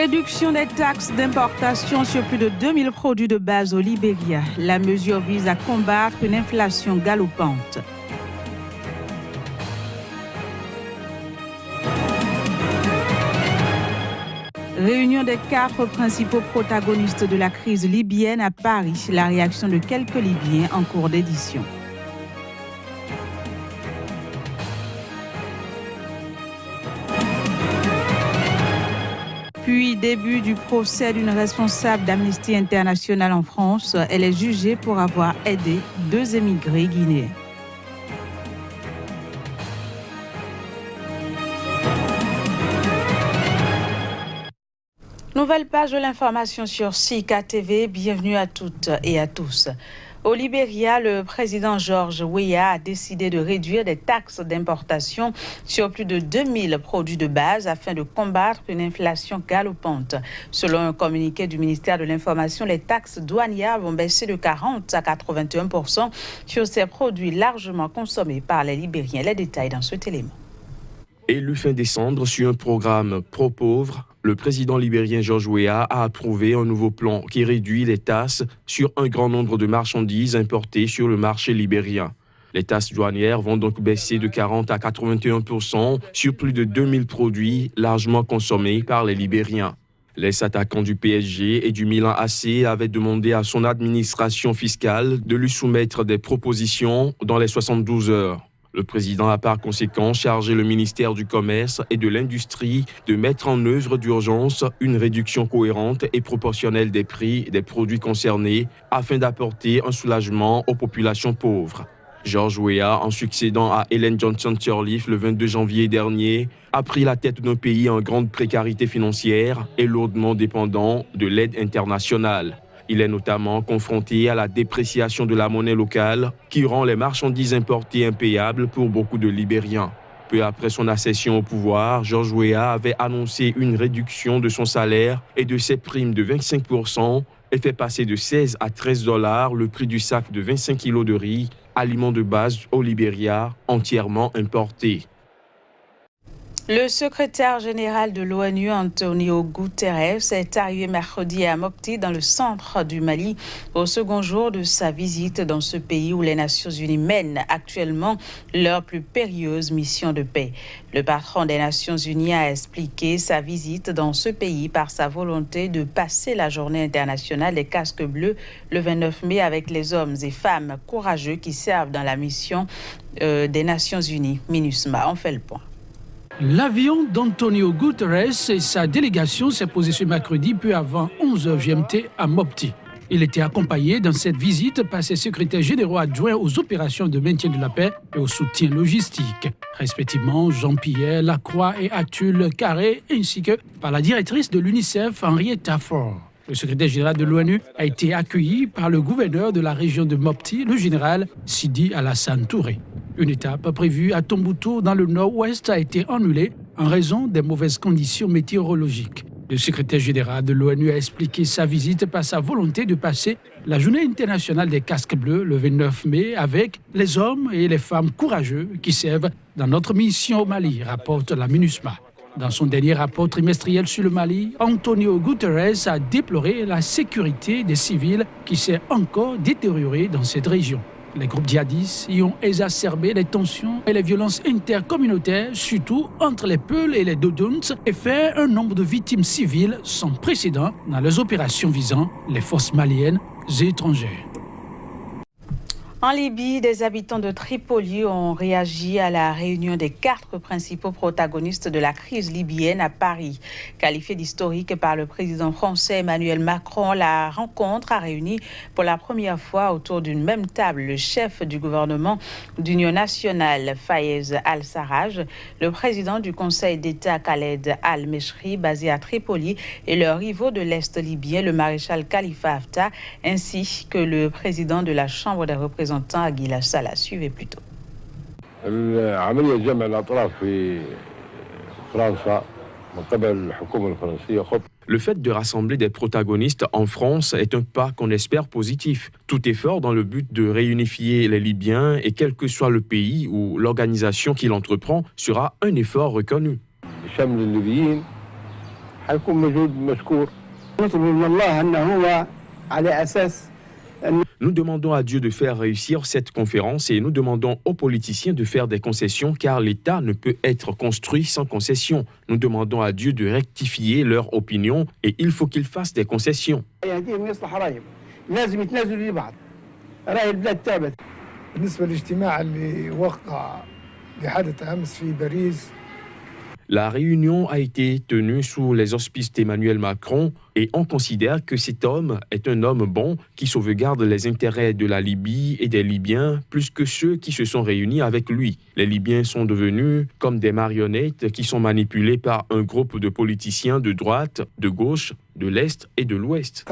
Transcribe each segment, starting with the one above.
Réduction des taxes d'importation sur plus de 2000 produits de base au Libéria. La mesure vise à combattre une inflation galopante. Réunion des 4 principaux protagonistes de la crise libyenne à Paris. La réaction de quelques Libyens en cours d'édition. Puis, début du procès d'une responsable d'Amnesty International en France. Elle est jugée pour avoir aidé 2 émigrés guinéens. Nouvelle page de l'information sur Sika TV. Bienvenue à toutes et à tous. Au Libéria, le président George Weah a décidé de réduire les taxes d'importation sur plus de 2000 produits de base afin de combattre une inflation galopante. Selon un communiqué du ministère de l'Information, les taxes douanières vont baisser de 40 à 81% sur ces produits largement consommés par les Libériens. Les détails dans cet élément. Élu fin décembre sur un programme pro-pauvre, le président libérien George Weah a approuvé un nouveau plan qui réduit les taxes sur un grand nombre de marchandises importées sur le marché libérien. Les taxes douanières vont donc baisser de 40 à 81% sur plus de 2000 produits largement consommés par les Libériens. Les attaquants du PSG et du Milan AC avaient demandé à son administration fiscale de lui soumettre des propositions dans les 72 heures. Le président a par conséquent chargé le ministère du Commerce et de l'Industrie de mettre en œuvre d'urgence une réduction cohérente et proportionnelle des prix des produits concernés afin d'apporter un soulagement aux populations pauvres. George Weah, en succédant à Ellen Johnson Sirleaf le 22 janvier dernier, a pris la tête d'un pays en grande précarité financière et lourdement dépendant de l'aide internationale. Il est notamment confronté à la dépréciation de la monnaie locale qui rend les marchandises importées impayables pour beaucoup de Libériens. Peu après son accession au pouvoir, George Weah avait annoncé une réduction de son salaire et de ses primes de 25% et fait passer de 16 à 13 $ le prix du sac de 25 kg de riz, aliment de base au Libéria, entièrement importé. Le secrétaire général de l'ONU, Antonio Guterres, est arrivé mercredi à Mopti, dans le centre du Mali, au second jour de sa visite dans ce pays où les Nations Unies mènent actuellement leur plus périlleuse mission de paix. Le patron des Nations Unies a expliqué sa visite dans ce pays par sa volonté de passer la journée internationale des casques bleus le 29 mai avec les hommes et femmes courageux qui servent dans la mission des Nations Unies, MINUSMA. On fait le point. L'avion d'Antonio Guterres et sa délégation s'est posé ce mercredi peu avant 11h GMT à Mopti. Il était accompagné dans cette visite par ses secrétaires généraux adjoints aux opérations de maintien de la paix et au soutien logistique, respectivement Jean-Pierre Lacroix et Atul Carré, ainsi que par la directrice de l'UNICEF, Henrietta Fore. Le secrétaire général de l'ONU a été accueilli par le gouverneur de la région de Mopti, le général Sidi Alassane Touré. Une étape prévue à Tombouctou dans le nord-ouest a été annulée en raison des mauvaises conditions météorologiques. Le secrétaire général de l'ONU a expliqué sa visite par sa volonté de passer la journée internationale des casques bleus le 29 mai avec les hommes et les femmes courageux qui servent dans notre mission au Mali, rapporte la MINUSMA. Dans son dernier rapport trimestriel sur le Mali, Antonio Guterres a déploré la sécurité des civils qui s'est encore détériorée dans cette région. Les groupes djihadistes y ont exacerbé les tensions et les violences intercommunautaires, surtout entre les Peuls et les Dodons, et fait un nombre de victimes civiles sans précédent dans les opérations visant les forces maliennes et étrangères. En Libye, des habitants de Tripoli ont réagi à la réunion des 4 principaux protagonistes de la crise libyenne à Paris. Qualifiée d'historique par le président français Emmanuel Macron, la rencontre a réuni pour la première fois autour d'une même table le chef du gouvernement d'union nationale, Fayez al-Sarraj, le président du Conseil d'État, Khaled al-Meshri, basé à Tripoli, et leurs rivaux de l'Est libyen, le maréchal Khalifa Haftar, ainsi que le président de la Chambre des représentants, Aguila Salah. Suivez plutôt. Le fait de rassembler des protagonistes en France est un pas qu'on espère positif. Tout effort dans le but de réunifier les Libyens et quel que soit le pays ou l'organisation qui l'entreprend sera un effort reconnu. Nous demandons à Dieu de faire réussir cette conférence et nous demandons aux politiciens de faire des concessions car l'État ne peut être construit sans concession. Nous demandons à Dieu de rectifier leur opinion et il faut qu'ils fassent des concessions. La réunion a été tenue sous les auspices d'Emmanuel Macron et on considère que cet homme est un homme bon qui sauvegarde les intérêts de la Libye et des Libyens plus que ceux qui se sont réunis avec lui. Les Libyens sont devenus comme des marionnettes qui sont manipulées par un groupe de politiciens de droite, de gauche, de l'Est et de l'Ouest.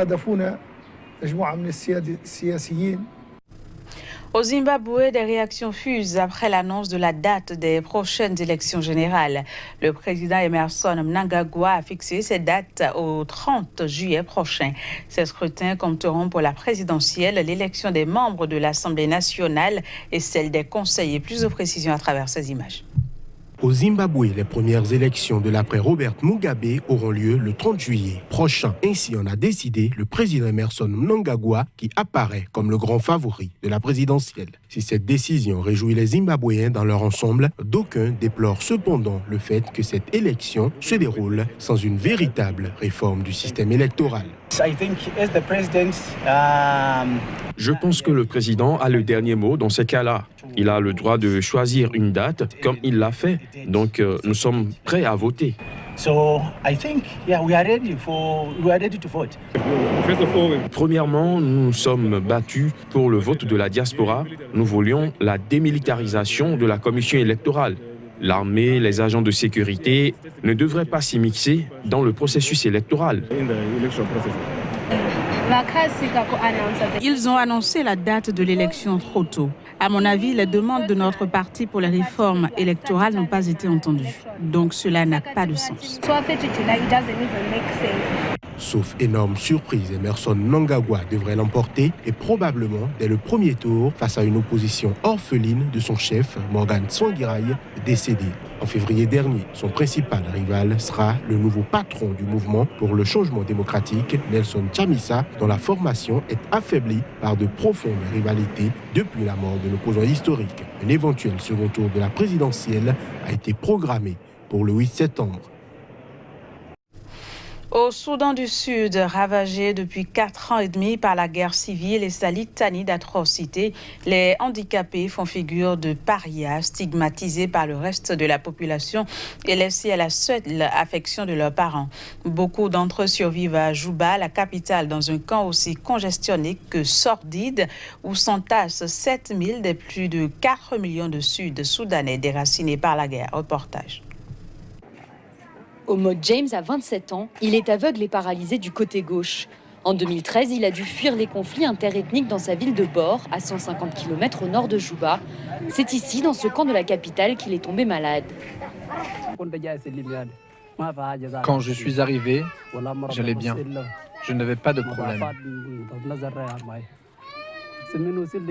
Au Zimbabwe, des réactions fusent après l'annonce de la date des prochaines élections générales. Le président Emmerson Mnangagwa a fixé cette date au 30 juillet prochain. Ces scrutins compteront pour la présidentielle, l'élection des membres de l'Assemblée nationale et celle des conseillers. Plus de précisions à travers ces images. Au Zimbabwe, les premières élections de l'après Robert Mugabe auront lieu le 30 juillet prochain. Ainsi en a décidé le président Emmerson Mnangagwa qui apparaît comme le grand favori de la présidentielle. Si cette décision réjouit les Zimbabwéens dans leur ensemble, d'aucuns déplorent cependant le fait que cette élection se déroule sans une véritable réforme du système électoral. Je pense que le président a le dernier mot dans ces cas-là. Il a le droit de choisir une date comme il l'a fait. Donc nous sommes prêts à voter. Premièrement, nous sommes battus pour le vote de la diaspora. Nous voulions la démilitarisation de la commission électorale. L'armée, les agents de sécurité ne devraient pas s'y mixer dans le processus électoral. Ils ont annoncé la date de l'élection trop tôt. À mon avis, les demandes de notre parti pour les réformes électorales n'ont pas été entendues. Donc cela n'a pas de sens. Sauf énorme surprise, Emmerson Mnangagwa devrait l'emporter et probablement dès le premier tour face à une opposition orpheline de son chef, Morgan Tsvangirai, décédé. En février dernier, son principal rival sera le nouveau patron du mouvement pour le changement démocratique, Nelson Chamisa, dont la formation est affaiblie par de profondes rivalités depuis la mort de l'opposant historique. Un éventuel second tour de la présidentielle a été programmé pour le 8 septembre. Au Soudan du Sud, ravagé depuis 4 ans et demi par la guerre civile et sa litanie d'atrocités, les handicapés font figure de parias, stigmatisés par le reste de la population et laissés à la seule affection de leurs parents. Beaucoup d'entre eux survivent à Juba, la capitale, dans un camp aussi congestionné que sordide, où s'entassent 7000 des plus de 4 millions de Sud-Soudanais déracinés par la guerre. Reportage. Omod James a 27 ans, il est aveugle et paralysé du côté gauche. En 2013, il a dû fuir les conflits interethniques dans sa ville de Bor, à 150 km au nord de Juba. C'est ici, dans ce camp de la capitale, qu'il est tombé malade. Quand je suis arrivé, j'allais bien. Je n'avais pas de problème.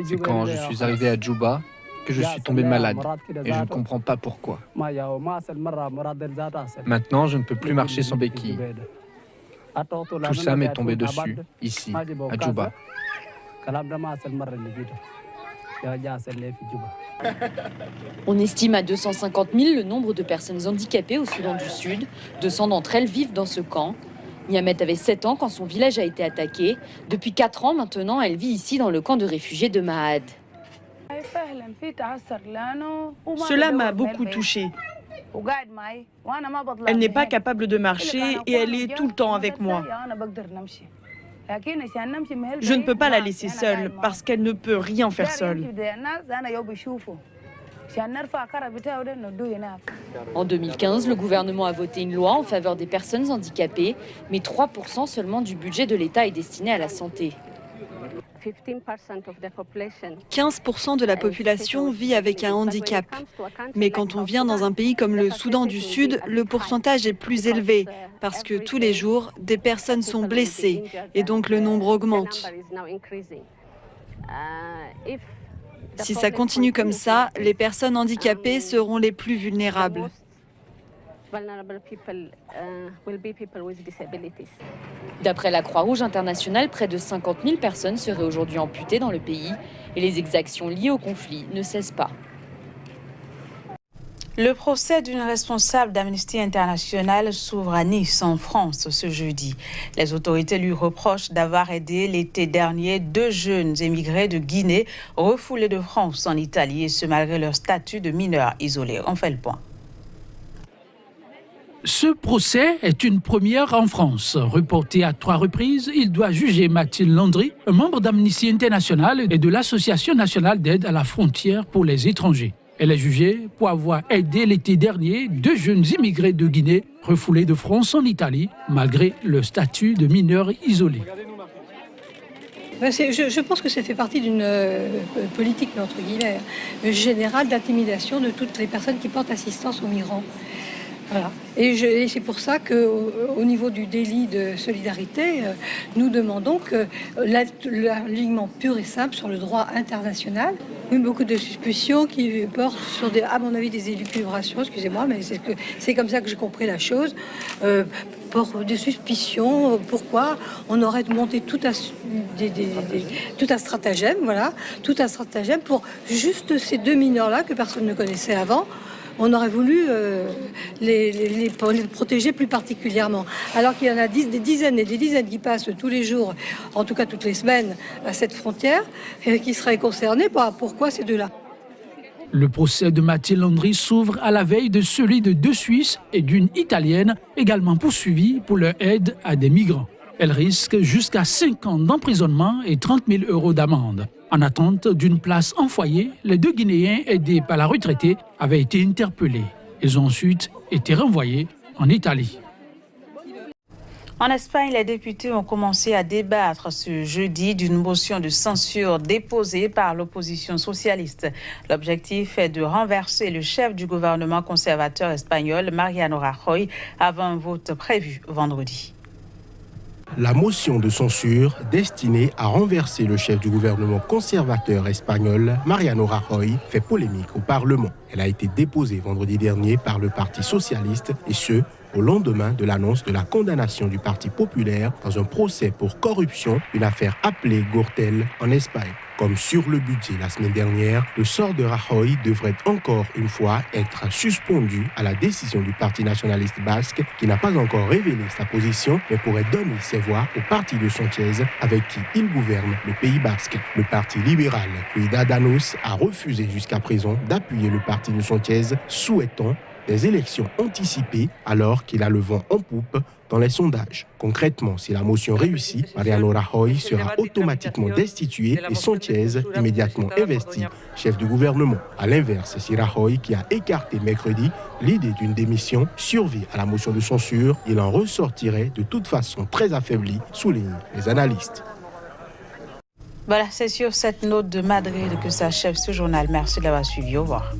C'est quand je suis arrivé à Juba que je suis tombé malade et je ne comprends pas pourquoi. Maintenant, je ne peux plus marcher sans béquille. Tout ça m'est tombé dessus, ici, à Juba. On estime à 250 000 le nombre de personnes handicapées au Soudan du Sud. 200 d'entre elles vivent dans ce camp. Niamet avait 7 ans quand son village a été attaqué. Depuis 4 ans maintenant, elle vit ici dans le camp de réfugiés de Mahad. Cela m'a beaucoup touchée. Elle n'est pas capable de marcher et elle est tout le temps avec moi. Je ne peux pas la laisser seule parce qu'elle ne peut rien faire seule. En 2015, le gouvernement a voté une loi en faveur des personnes handicapées, mais 3% seulement du budget de l'État est destiné à la santé. 15% de la population vit avec un handicap. Mais quand on vient dans un pays comme le Soudan du Sud, le pourcentage est plus élevé parce que tous les jours, des personnes sont blessées et donc le nombre augmente. Si ça continue comme ça, les personnes handicapées seront les plus vulnérables. D'après la Croix-Rouge internationale, près de 50 000 personnes seraient aujourd'hui amputées dans le pays et les exactions liées au conflit ne cessent pas. Le procès d'une responsable d'Amnesty International s'ouvre à Nice, en France, ce jeudi. Les autorités lui reprochent d'avoir aidé l'été dernier 2 jeunes émigrés de Guinée refoulés de France en Italie, et ce malgré leur statut de mineurs isolés. On fait le point. Ce procès est une première en France. Reporté à 3 reprises, il doit juger Mathilde Landry, un membre d'Amnesty International et de l'Association nationale d'aide à la frontière pour les étrangers. Elle est jugée pour avoir aidé l'été dernier 2 jeunes immigrés de Guinée refoulés de France en Italie, malgré le statut de mineurs isolés. Je pense que ça fait partie d'une politique, entre guillemets, générale d'intimidation de toutes les personnes qui portent assistance aux migrants. Voilà. Et c'est pour ça qu'au niveau du délit de solidarité, nous demandons que l'alignement pur et simple sur le droit international. Il y a beaucoup de suspicions qui portent sur, à mon avis, des élucubrations, excusez-moi, mais c'est comme ça que j'ai compris la chose. Pour des suspicions, pourquoi on aurait monté tout un stratagème, voilà, tout un stratagème pour juste ces 2 mineurs-là que personne ne connaissait avant. On aurait voulu les protéger plus particulièrement. Alors qu'il y en a des dizaines et des dizaines qui passent tous les jours, en tout cas toutes les semaines, à cette frontière, qui seraient concernés. Pourquoi ces 2-là ? Le procès de Mathilde Landry s'ouvre à la veille de celui de 2 Suisses et d'une Italienne, également poursuivis pour leur aide à des migrants. Elle risque jusqu'à 5 ans d'emprisonnement et 30 000 € d'amende. En attente d'une place en foyer, les 2 Guinéens aidés par la retraitée avaient été interpellés. Ils ont ensuite été renvoyés en Italie. En Espagne, les députés ont commencé à débattre ce jeudi d'une motion de censure déposée par l'opposition socialiste. L'objectif est de renverser le chef du gouvernement conservateur espagnol, Mariano Rajoy, avant un vote prévu vendredi. La motion de censure destinée à renverser le chef du gouvernement conservateur espagnol, Mariano Rajoy, fait polémique au Parlement. Elle a été déposée vendredi dernier par le Parti socialiste, et ce, au lendemain de l'annonce de la condamnation du Parti populaire dans un procès pour corruption, une affaire appelée Gürtel en Espagne. Comme sur le budget la semaine dernière, le sort de Rajoy devrait encore une fois être suspendu à la décision du Parti nationaliste basque, qui n'a pas encore révélé sa position, mais pourrait donner ses voix au parti de Sánchez avec qui il gouverne le Pays basque. Le parti libéral Ciudadanos a refusé jusqu'à présent d'appuyer le parti de Sánchez, souhaitant des élections anticipées alors qu'il a le vent en poupe dans les sondages. Concrètement, si la motion réussit, Mariano Rajoy sera automatiquement destitué et Sánchez immédiatement investi chef du gouvernement. À l'inverse, si Rajoy, qui a écarté mercredi l'idée d'une démission, survit à la motion de censure, il en ressortirait de toute façon très affaibli, soulignent les analystes. Voilà, c'est sur cette note de Madrid que s'achève ce journal. Merci de l'avoir suivi. Au revoir.